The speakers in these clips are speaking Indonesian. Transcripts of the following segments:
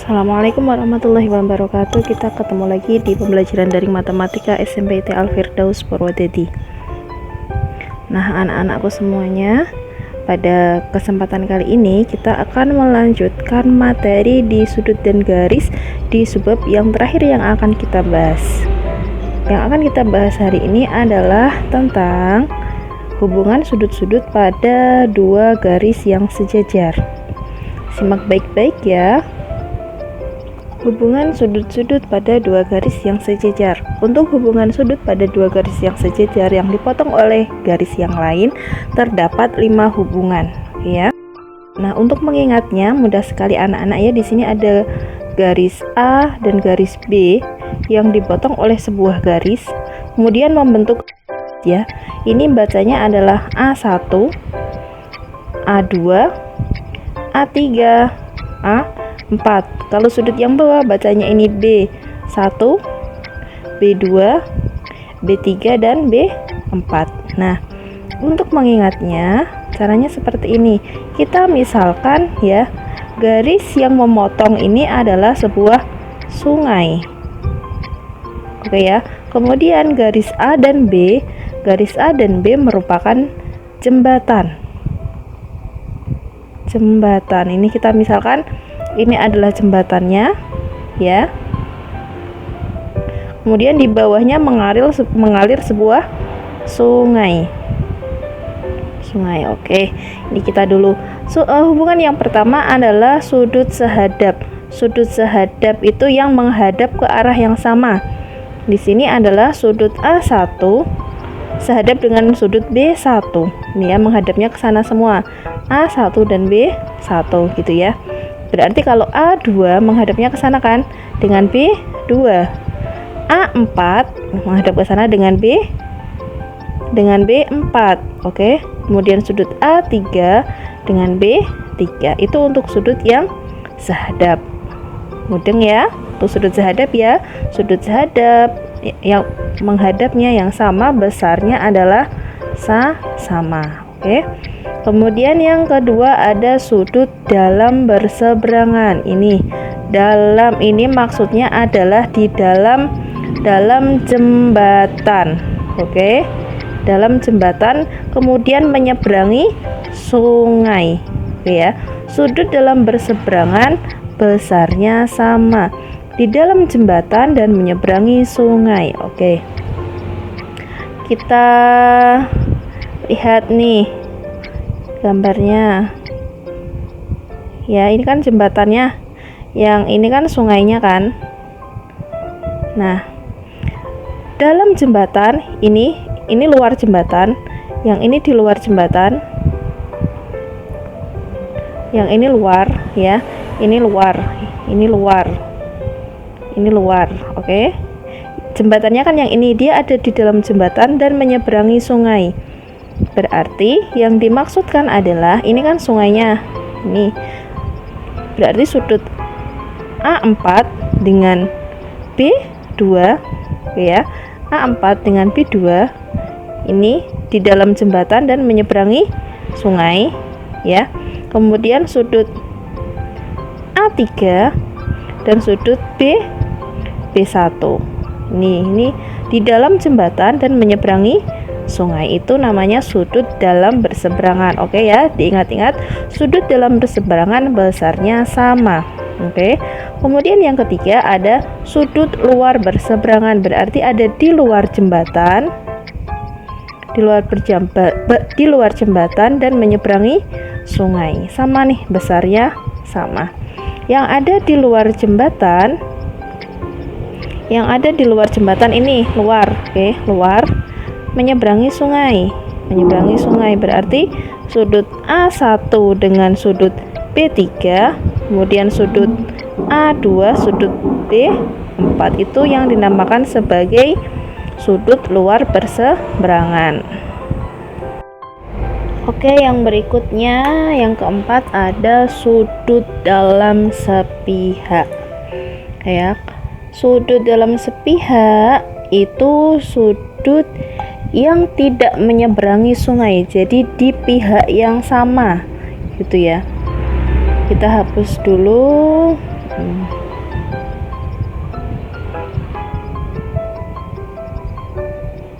Assalamualaikum warahmatullahi wabarakatuh. Kita ketemu lagi di pembelajaran daring matematika SMPT Al-Firdaus Purwodadi. Nah, anak-anakku semuanya, pada kesempatan kali ini kita akan melanjutkan materi di sudut dan garis di subbab yang terakhir yang akan kita bahas. Yang akan kita bahas hari ini adalah tentang hubungan sudut-sudut pada dua garis yang sejajar. Simak baik-baik ya. Hubungan sudut-sudut pada dua garis yang sejajar. Untuk hubungan sudut pada dua garis yang sejajar yang dipotong oleh garis yang lain terdapat 5 hubungan, ya. Nah, untuk mengingatnya mudah sekali anak-anak ya. Di sini ada garis A dan garis B yang dipotong oleh sebuah garis, kemudian membentuk ya. Ini bacanya adalah A1, A2, A3, A4. Kalau sudut yang bawah bacanya ini B1, B2, B3 dan B4. Nah, untuk mengingatnya caranya seperti ini. Kita misalkan ya, garis yang memotong ini adalah sebuah sungai. Oke ya. Kemudian garis A dan B merupakan jembatan. Ini kita misalkan ini adalah jembatannya ya. Kemudian di bawahnya mengalir sebuah sungai. Oke. Ini kita dulu. Hubungan yang pertama adalah sudut sehadap. Sudut sehadap itu yang menghadap ke arah yang sama. Di sini adalah sudut A1 sehadap dengan sudut B1. Ini ya, menghadapnya ke sana semua. A1 dan B1 gitu ya. Berarti kalau A2 menghadapnya ke sana kan dengan B2. A4 menghadap ke sana dengan B4. Oke. Kemudian sudut A3 dengan B3. Itu untuk sudut yang sehadap. Mudeng ya. Untuk sudut sehadap ya. Sudut sehadap yang menghadapnya yang sama, besarnya adalah sama. Oke. Kemudian yang kedua ada sudut dalam berseberangan. Ini dalam ini maksudnya adalah di dalam jembatan. Oke. Dalam jembatan kemudian menyeberangi sungai. Oke ya. Sudut dalam berseberangan besarnya sama di dalam jembatan dan menyeberangi sungai. Oke. Kita lihat nih gambarnya ya. Ini kan jembatannya, yang ini kan sungainya kan. Nah, dalam jembatan ini luar jembatan, yang ini di luar jembatan, yang ini luar ya. Ini luar. Oke. Jembatannya kan yang ini, dia ada di dalam jembatan dan menyeberangi sungai. Berarti yang dimaksudkan adalah ini kan sungainya. Ini berarti sudut A4 dengan B2 ya. A4 dengan B2 ini di dalam jembatan dan menyeberangi sungai ya. Kemudian sudut A3 dan sudut B1. Ini di dalam jembatan dan menyeberangi sungai, itu namanya sudut dalam berseberangan. Oke ya, diingat-ingat sudut dalam berseberangan besarnya sama. Oke. Kemudian yang ketiga ada sudut luar berseberangan, berarti ada di luar jembatan, di luar jembatan dan menyeberangi sungai. Sama nih, besarnya sama. Yang ada di luar jembatan, ini luar. Oke, luar menyeberangi sungai. Berarti sudut A1 dengan sudut B3, kemudian sudut A2, sudut B4 itu yang dinamakan sebagai sudut luar berseberangan. Oke, yang berikutnya yang keempat ada sudut dalam sepihak. Kayak sudut dalam sepihak itu sudut yang tidak menyeberangi sungai, jadi di pihak yang sama gitu ya. Kita hapus dulu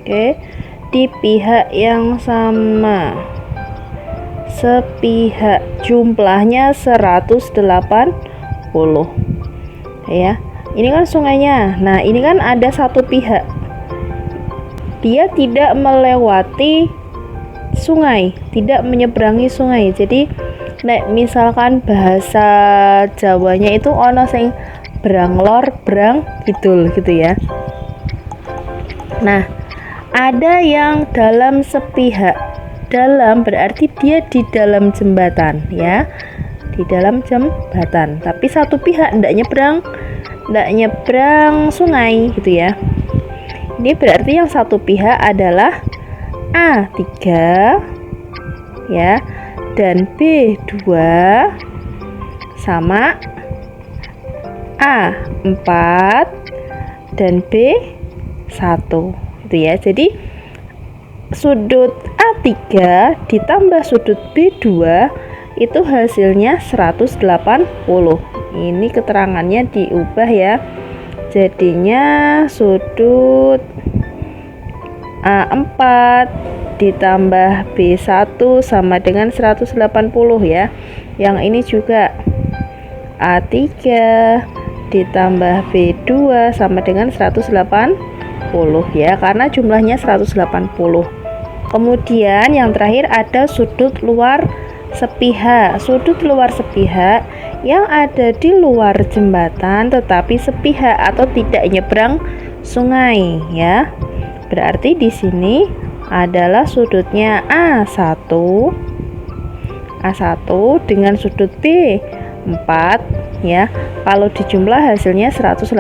Oke, di pihak yang sama, sepihak, jumlahnya 180 ya. Ini kan sungainya. Nah, ini kan ada satu pihak, dia tidak melewati sungai, tidak menyeberangi sungai. Jadi misalkan bahasa Jawanya itu ono sing berang lor berang kidul gitu ya. Nah, ada yang dalam sepihak. Dalam berarti dia di dalam jembatan ya, di dalam jembatan, tapi satu pihak ndak nyebrang sungai gitu ya. Ini berarti yang satu pihak adalah A3 ya, dan B2 sama A4 dan B1 gitu ya. Jadi sudut A3 ditambah sudut B2 itu hasilnya 180. Ini keterangannya diubah ya, jadinya sudut A4 ditambah B1 sama dengan 180 ya. Yang ini juga A3 ditambah B2 sama dengan 180 ya, karena jumlahnya 180. Kemudian yang terakhir ada sudut luar sepihak. Sudut luar sepihak yang ada di luar jembatan tetapi sepihak atau tidak nyebrang sungai ya. Berarti di sini adalah sudutnya A1 dengan sudut B4 ya. Kalau dijumlah hasilnya 180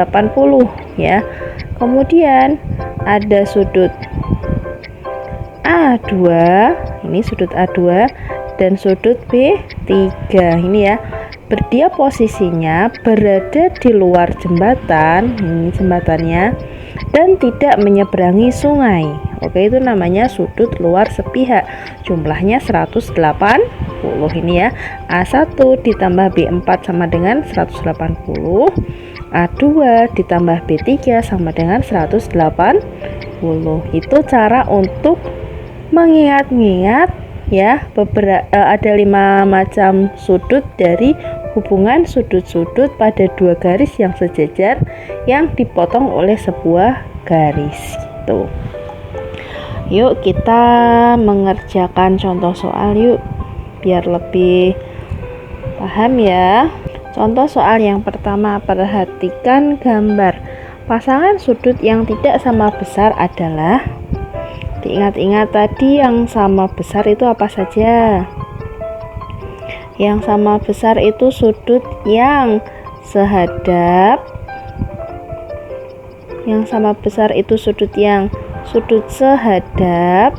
ya. Kemudian ada sudut A2, ini sudut A2 dan sudut B3 ini ya. Dia posisinya berada di luar jembatan, ini jembatannya, dan tidak menyeberangi sungai. Oke, itu namanya sudut luar sepihak. Jumlahnya 180 ini ya. A1 ditambah B4 sama dengan 180. A2 ditambah B3 sama dengan 180. Itu cara untuk mengingat-ingat ya, ada 5 macam sudut dari hubungan sudut-sudut pada dua garis yang sejajar yang dipotong oleh sebuah garis gitu. Yuk kita mengerjakan contoh soal yuk, biar lebih paham ya. Contoh soal yang pertama, perhatikan gambar. Pasangan sudut yang tidak sama besar adalah, diingat-ingat tadi yang sama besar itu apa saja? Yang sama besar itu sudut yang sehadap. Yang sama besar itu sudut sehadap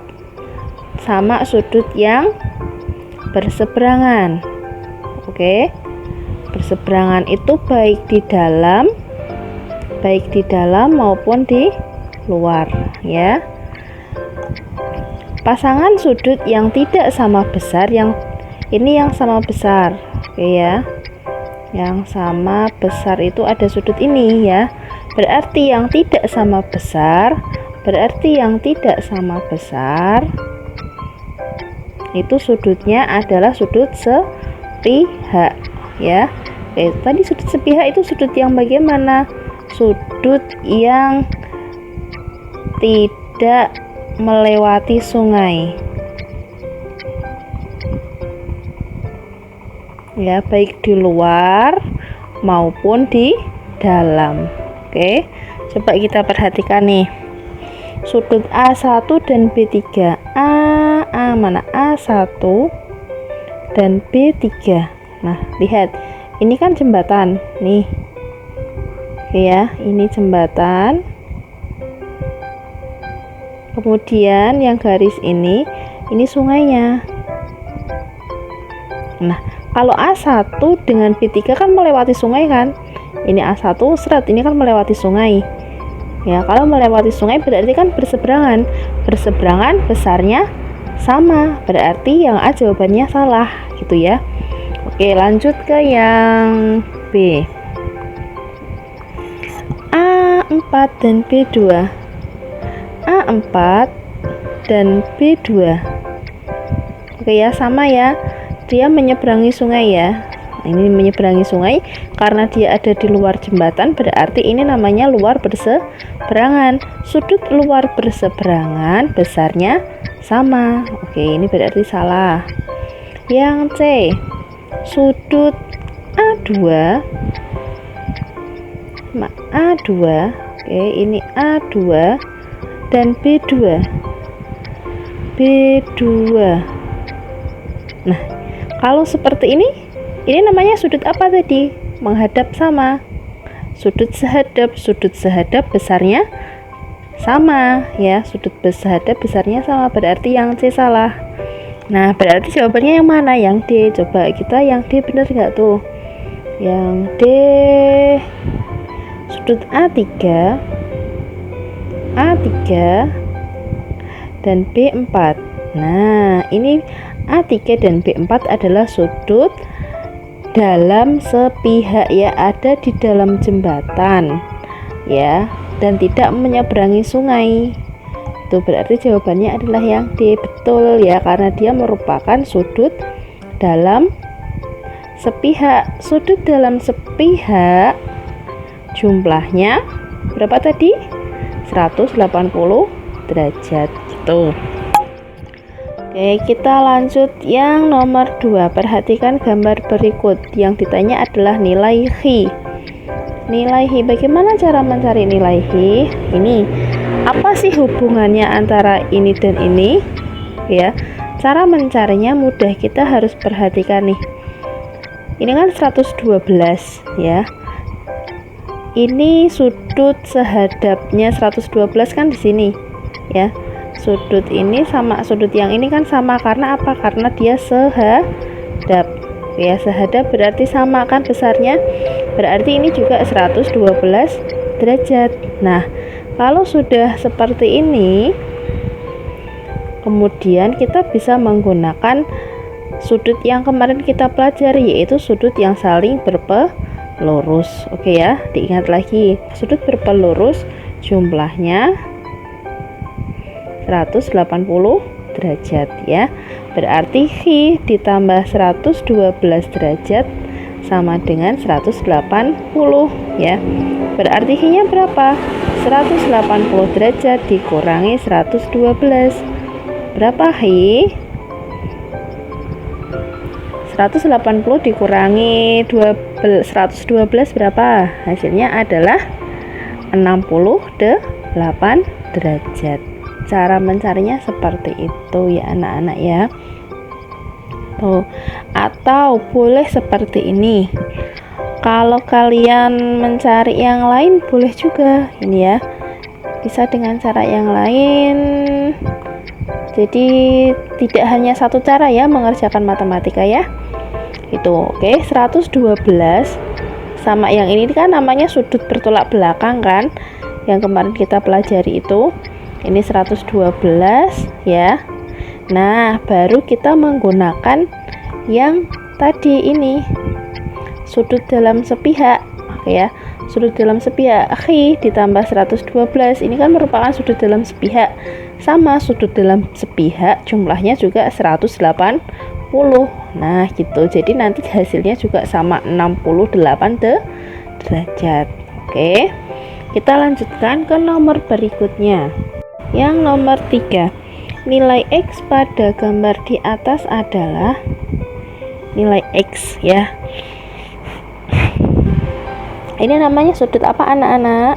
sama sudut yang berseberangan. Oke. Berseberangan itu baik di dalam maupun di luar ya. Pasangan sudut yang tidak sama besar, yang sama besar, oke ya. Yang sama besar itu ada sudut ini ya. Berarti yang tidak sama besar, itu sudutnya adalah sudut sepihak ya. Oke, tadi sudut sepihak itu sudut yang bagaimana? Sudut yang tidak melewati sungai ya, baik di luar maupun di dalam. Oke, coba kita perhatikan nih, sudut A1 dan B3. Mana A1 dan B3. Nah, lihat, ini kan jembatan nih. Oke ya, ini jembatan. Kemudian yang garis ini sungainya. Nah, kalau A1 dengan B3 kan melewati sungai kan? Ini A1 seret, ini kan melewati sungai. Ya, kalau melewati sungai berarti kan berseberangan. Berseberangan besarnya sama, berarti yang A jawabannya salah gitu ya. Oke, lanjut ke yang B. dan B2. A4 dan B2. Oke ya, sama ya. Dia menyeberangi sungai ya. Nah, ini menyeberangi sungai karena dia ada di luar jembatan, berarti ini namanya luar berseberangan. Sudut luar berseberangan besarnya sama. Oke, ini berarti salah. Yang C, sudut A2 oke, ini A2 dan B2. Nah, kalau seperti ini namanya sudut apa tadi? Menghadap sama. Sudut sehadap besarnya sama ya. Sudut sehadap besarnya sama, berarti yang C salah. Nah, berarti jawabannya yang mana? Yang D. Coba kita yang D benar nggak tuh? Yang D, sudut A3 dan B4. Nah, ini A3 dan B4 adalah sudut dalam sepihak ya, ada di dalam jembatan ya, dan tidak menyeberangi sungai. Itu berarti jawabannya adalah yang D, betul ya, karena dia merupakan sudut dalam sepihak. Sudut dalam sepihak jumlahnya berapa tadi? 180 derajat gitu. Oke, kita lanjut yang nomor 2. Perhatikan gambar berikut. Yang ditanya adalah nilai H. Nilai H, bagaimana cara mencari nilai H? Ini apa sih hubungannya antara ini dan ini? Ya, cara mencarinya mudah, kita harus perhatikan nih. Ini kan 112 ya. Ini sudut sehadapnya 112 kan di sini ya. Sudut ini sama sudut yang ini kan sama, karena apa? Karena dia sehadap ya, sehadap berarti sama kan besarnya, berarti ini juga 112 derajat. Nah, kalau sudah seperti ini, kemudian kita bisa menggunakan sudut yang kemarin kita pelajari, yaitu sudut yang saling berpelurus. Oke ya, diingat lagi, sudut berpelurus jumlahnya 180 derajat ya. Berarti H ditambah 112 derajat sama dengan 180 ya. Berarti H-nya berapa? 180 derajat dikurangi 112. Berapa H? 180 dikurangi 112 berapa? Hasilnya adalah 68 derajat. Cara mencarinya seperti itu ya anak-anak ya. Tuh. Atau boleh seperti ini. Kalau kalian mencari yang lain boleh juga ini ya. Bisa dengan cara yang lain. Jadi tidak hanya satu cara ya mengerjakan matematika ya. Itu oke, 112 sama yang ini kan namanya sudut bertolak belakang kan, yang kemarin kita pelajari itu. Ini 112 ya. Nah, baru kita menggunakan yang tadi ini, sudut dalam sepihak. Oke ya, sudut dalam sepihak H ditambah 112. Ini kan merupakan sudut dalam sepihak. Sama sudut dalam sepihak jumlahnya juga 180. Nah, gitu. Jadi nanti hasilnya juga sama 68 derajat. Oke. Kita lanjutkan ke nomor berikutnya. Yang nomor 3, nilai X pada gambar di atas adalah nilai X ya. Ini namanya sudut apa anak-anak?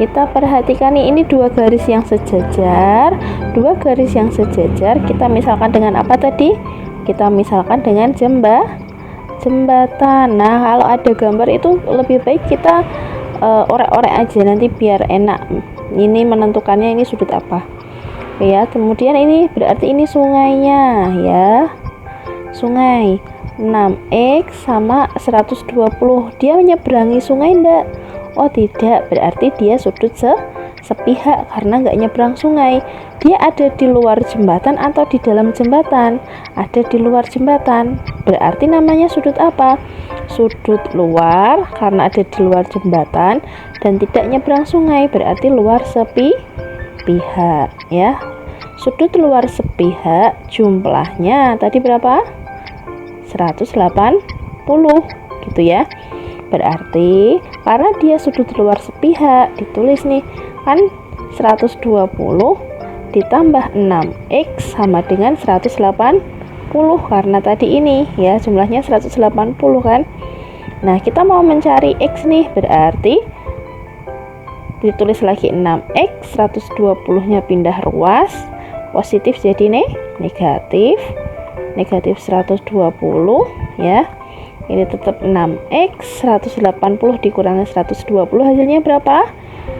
Kita perhatikan nih, ini dua garis yang sejajar. Dua garis yang sejajar kita misalkan dengan apa tadi? Kita misalkan dengan jembatan. Nah, kalau ada gambar itu lebih baik kita orek-orek aja nanti biar enak. Ini menentukannya ini sudut apa ya. Kemudian ini berarti ini sungainya ya, sungai 6x sama 120. Dia menyeberangi sungai enggak? Oh tidak, berarti dia sudut sepihak karena nggak nyebrang sungai. Dia ada di luar jembatan atau di dalam jembatan? Ada di luar jembatan, berarti namanya sudut apa? sudut luar karena ada di luar jembatan dan tidak nyebrang sungai, berarti luar sepihak ya. Sudut luar sepihak jumlahnya tadi berapa? 180 gitu ya. Berarti karena dia sudut luar sepihak, ditulis nih kan 120 ditambah 6x sama dengan 180 karena tadi ini ya jumlahnya 180 kan. Nah, kita mau mencari x nih, berarti ditulis lagi 6x, 120-nya pindah ruas, positif jadi negatif 120 ya. Ini tetap 6x, 180 dikurangi 120 hasilnya berapa?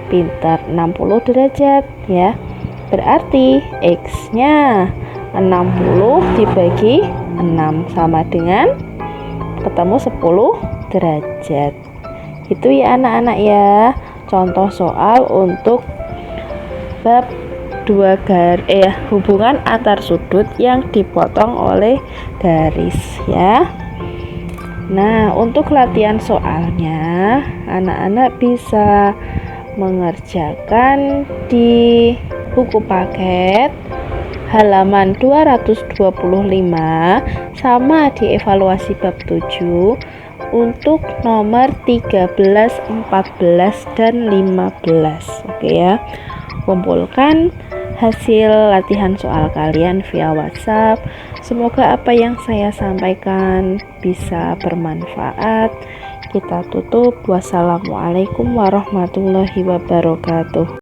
Pintar, 60 derajat ya. Berarti x-nya 60 dibagi 6 sama dengan ketemu 10 derajat. Itu ya anak-anak ya. Contoh soal untuk bab hubungan antar sudut yang dipotong oleh garis ya. Nah, untuk latihan soalnya anak-anak bisa mengerjakan di buku paket halaman 225 sama di evaluasi bab 7 untuk nomor 13, 14 dan 15. Oke ya. Kumpulkan hasil latihan soal kalian via WhatsApp. Semoga apa yang saya sampaikan bisa bermanfaat. Kita tutup. Wassalamualaikum warahmatullahi wabarakatuh.